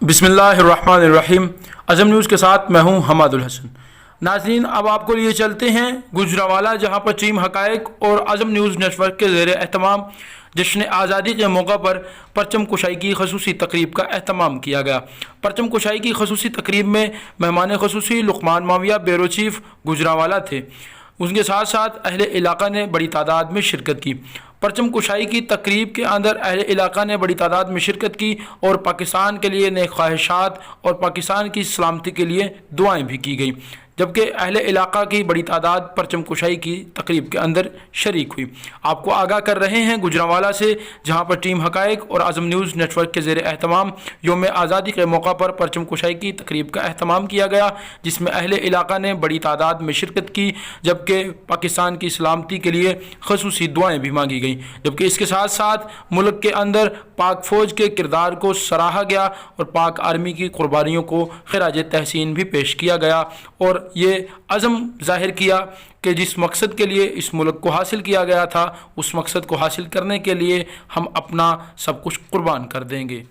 بسم اللہ الرحمن الرحیم۔ عزم نیوز کے ساتھ میں ہوں حماد الحسن۔ ناظرین، اب آپ کو لیے چلتے ہیں گوجرانوالہ، جہاں پر ٹیم حقائق اور عزم نیوز نیٹ ورک کے زیر اہتمام جشن آزادی کے موقع پر پرچم کشائی کی خصوصی تقریب کا اہتمام کیا گیا۔ پرچم کشائی کی خصوصی تقریب میں مہمان خصوصی لقمان معاویہ بیورو چیف گوجرانوالہ تھے۔ اس کے ساتھ ساتھ اہل علاقہ نے بڑی تعداد میں شرکت کی۔ پرچم کشائی کی تقریب کے اندر اہل علاقہ نے بڑی تعداد میں شرکت کی اور پاکستان کے لیے نیک خواہشات اور پاکستان کی سلامتی کے لیے دعائیں بھی کی گئیں، جبکہ اہل علاقہ کی بڑی تعداد پرچم کشائی کی تقریب کے اندر شریک ہوئی۔ آپ کو آگاہ کر رہے ہیں گوجرانوالہ سے، جہاں پر ٹیم حقائق اور عزم نیوز نیٹ ورک کے زیر اہتمام یوم آزادی کے موقع پر پرچم کشائی کی تقریب کا اہتمام کیا گیا، جس میں اہل علاقہ نے بڑی تعداد میں شرکت کی، جبکہ پاکستان کی سلامتی کے لیے خصوصی دعائیں بھی مانگی گئیں، جبکہ اس کے ساتھ ساتھ ملک کے اندر پاک فوج کے کردار کو سراہا گیا اور پاک آرمی کی قربانیوں کو خراج تحسین بھی پیش کیا گیا، اور یہ عزم ظاہر کیا کہ جس مقصد کے لیے اس ملک کو حاصل کیا گیا تھا، اس مقصد کو حاصل کرنے کے لیے ہم اپنا سب کچھ قربان کر دیں گے۔